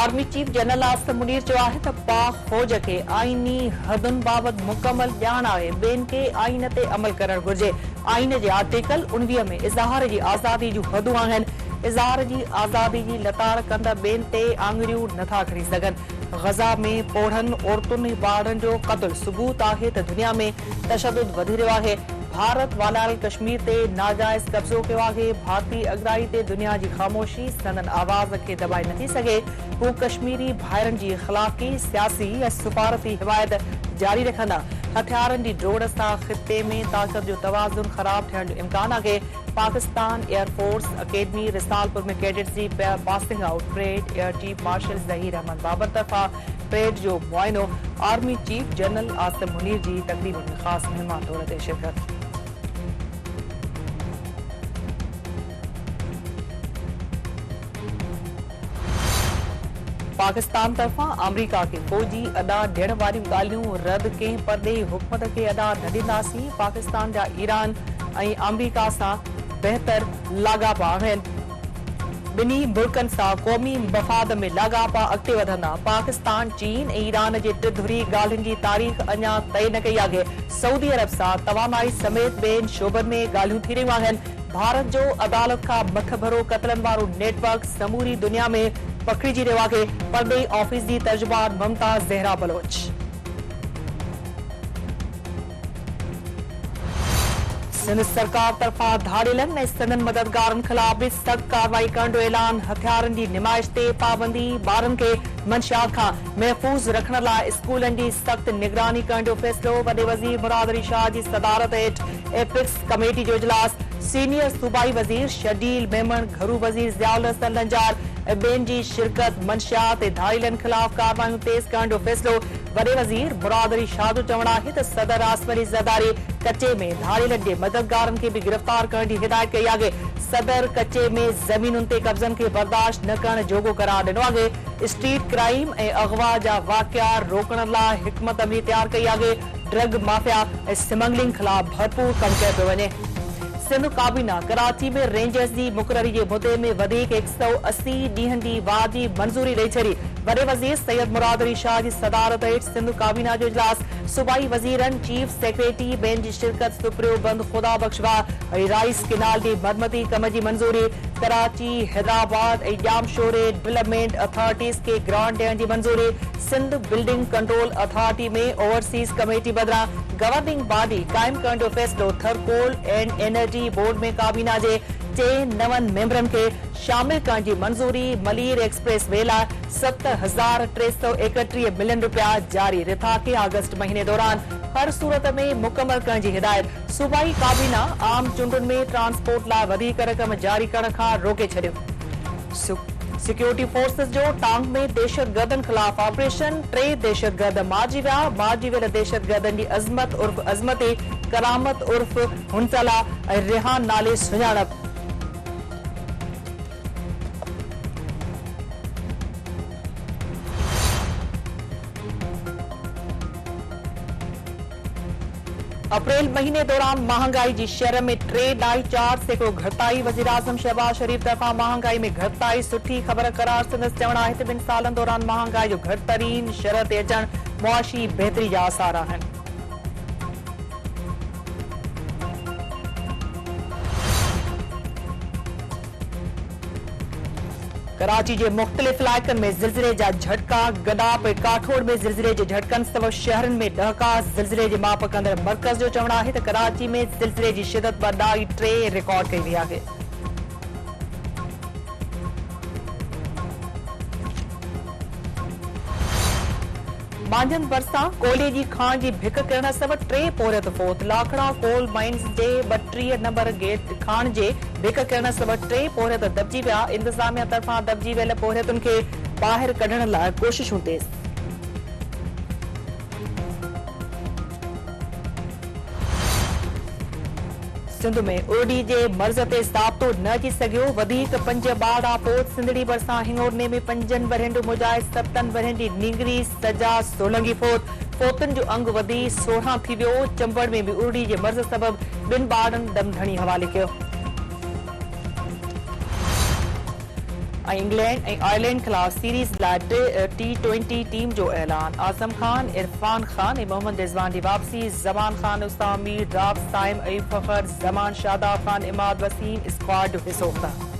Army chief general Asim Munir चयो आहे त पाक फौज खे आईनी हदुनि बाबति मुकमल ॼाण आहे। ॿियनि खे आइन ते अमल करणु घुर्जे। आइन जे आर्टिकल 19 में इज़हार जी आज़ादी जूं हदूं आहिनि। इज़हार जी आज़ादी जी लताड़ कंदा ॿियनि ते आङुरियूं नथा खणी सघनि। गज़ा में पोढ़नि औरतुनि ॿारनि जो क़त्ल सबूत आहे त दुनिया में तशद्दुद वधी रहियो आहे। भारत वालाल कश्मीर ते नाजाइज़ कब्ज़ो कयो आहे। भारतीय अगराई ते दुनिया जी ख़ामोशी संदन आवाज़ खे दबाए नथी सघे। हू कश्मीरी भाइरनि जी इख़्लाक़ी सियासी ऐं सफ़ारती हिमायत जारी रखंदा। हथियारनि जी डोड़ सां ख़िते में ताक़त जो तवाज़ुन ख़राब थियण जो इम्कान आहे। पाकिस्तान एयरफोर्स अकेडमी रिसालपुर में कैडेट्स जी passing out parade air chief marshal Zaheer Ahmed Babar तरफ़ां परेड जो मुआइनो। Army chief general Asim Munir जी तक़रीब में ख़ासि महिमान तौर ते शिरकत। पाकिस्तान तरफां अमरीका खे फौजी अदा ॾियण वारियूं ॻाल्हियूं रद्द। कंहिं परॾेही हुकूमत खे अदा न ॾींदासीं। पाकिस्तान जा ईरान ऐं अमरीका सां बहितर लाॻापा आहिनि। ॿिन्ही मुल्कनि सां क़ौमी मफ़ाद में लाॻापा अॻिते वधंदा। पाकिस्तान चीन ऐं ईरान जे टिधुरी ॻाल्हियुनि जी तारीख़ अञा तइ न कई आहे। सऊदी अरब सां तवानाई समेत ॿियनि शोबनि में ॻाल्हियूं थी रहियूं आहिनि। भारत जो अदालत खां मथ भरो क़तलनि वारो नेटवर्क समूरी दुनिया में पखिड़िजी रहियो आहे। परॾेही ऑफिस जी तर्जुमान मुमताज़ ज़हरा बलोच। सिंध सरकार तरफ़ां धाड़ेलनि ऐं संदन मददगारनि ख़िलाफ़ बि सख़्त कार्रवाई करण जो ऐलान। हथियारनि जी निमाइश ते पाबंदी। ॿारनि खे मंशियात खां महफ़ूज़ रखण लाइ स्कूलनि जी सख़्त निगरानी करण जो फ़ैसिलो। वॾे वज़ीर मुराद अली शाह जी सदारत हेठि एपिक्स कमेटी जो इजलास। सीनियर सूबाई वज़ीर शर्जील मेमन, घरू वज़ीर ज़ियाउल हसन लंजार ऐं ॿियनि जी शिरकत। मंशियात ऐं धाड़ेलनि ख़िलाफ़ कार्रवाइयूं तेज़ करण जो फ़ैसिलो। वॾे वज़ीर मुराद अली शाह जो चवणु आहे त सदर आसिफ अली ज़रदारी कचे में धाड़ेलनि जे मददगारनि खे बि गिरफ़्तार करण जी हिदायत कई आहे। सदर कचे में ज़मीनुनि ते कब्ज़नि खे बर्दाश्त न करण जोॻो करार ॾिनो आहे। स्ट्रीट क्राइम ऐं अग़वा जा वाक़िया रोकण लाइ हिकमत अमली तयारु कई आहे। ड्रग माफ़िया ऐं स्मगलिंग ख़िलाफ़ भरपूर कमु कयो पियो वञे। सिंध काबीना कराची में रेंजर्स जी मुक़ररी जे मुदे में वधीक 180 ॾींहनि जी वाद जी मंज़ूरी ॾेई छॾी। वॾे वज़ीर सैयद मुराद अली शाह जी सदारत हेठि सिंध काबीना जो इजलास। सूबाई वज़ीरनि, चीफ सेक्रेटरी ॿियनि जी शिरकत। सुप्रियो बंद ख़ुदा बख्शवा ऐं राइस किनाल जी मरमती कम जी मंज़ूरी। कराची, हैदराबाद ऐं ॼामशोरे डेवलपमेंट अथॉरिटीज़ खे ग्रांट ॾियण जी मंज़ूरी। सिंध बिल्डिंग कंट्रोल अथॉरिटी में ओवरसीज़ कमेटी बदिरां गवर्निंग बॉडी क़ाइमु करण जो फ़ैसिलो। थरकोल एंड एनर्जी बोर्ड में काबीना जे 4 नवनि मेंबरनि खे शामिल करण जी मंज़ूरी। मलीर एक्सप्रेस वे लाइ 7,331 मिलियन रुपया जारी। रिथा खे अगस्त महीने दौरान हर सूरत में मुकमल करण जी हिदायत। सूबाई काबीना आम चूंडुनि में ट्रांसपोर्ट लाइ वधीक रक़म जारी करण खां रोके छॾियो। सिक्योरिटी फोर्सेस जो टांग में दहशतगर्दनि ख़िलाफ़ ऑपरेशन। 3 दहशतगर्द मारिजी विया। मारिजी वियल दहशतगर्दनि जी अज़मत उर्फ अज़मती, करामत उर्फ हुनसला ऐं रिहान नाले सुञाणप। अप्रैल महीने दौरान महंगाई जी शरह में 3.4% घटिताई। वज़ीर आज़म शहबाज शरीफ तरफ़ां महंगाई में घटिताई सुठी ख़बर करार। संदसि चवणु आहे त 2 सालनि दौरान महंगाई जो घटितरीन शरह ते अचणु मुआशी बहितरी जा आसार आहिनि। कराची के मुख्तलिफ इलाक़नि में ज़िलज़िले जा झटका। गडाप ऐं काठोड़ में ज़िलज़िले जे झटकनि सबबि शहरनि में ॾहका। ज़िलज़िले जे माप कंदड़ मर्कज़ जो चवणु आहे त कराची में ज़िलज़िले जी शिदत 2.3 रिकॉर्ड कई वई आहे। मांझंदि बरसां कोयले जी खाण जी भिक किरण सबबि 3 पोरियत फोत। लाखड़ा कोल माइंस जे 32 नंबर गेट खाण जे भिक किरण सबबि 3 पोरियत दॿिजी विया। इंतज़ामिया तरफ़ां दॿिजी वियल पोरियतुनि खे ॿाहिरि कढण लाइ कोशिशूं तेज़। सिंध में उर्डी जे मर्ज़ ते ज़ाब्तो न अची सघियो। वधीक 5 ॿार पोइ सिंधड़ी भरिसां हिंगोरने में 5 वरहनि जो मुजाहिद 7 वरहनि जी निंगरी सजा 16 फोत। फोतुनि जो अंग वधी 16 थी वियो। चंबड़ में बि उर्डी जे मर्ज़ सबबि 2 ॿारनि दमधणी हवाले कयो। इंग्लैंड ऐं आयरलैंड खिलाफ़ सीरीज़ लाइ T20 टीम जो ऐलान। आज़म खान, इरफान खान ऐं मोहम्मद रिज़वान जी वापसी। ज़मान खान, उस्ताद मीर, राब साइम, अयूब फखर, ज़मान, शादाब खान, इमाद वसीम स्क्वाड जो हिस्सो था।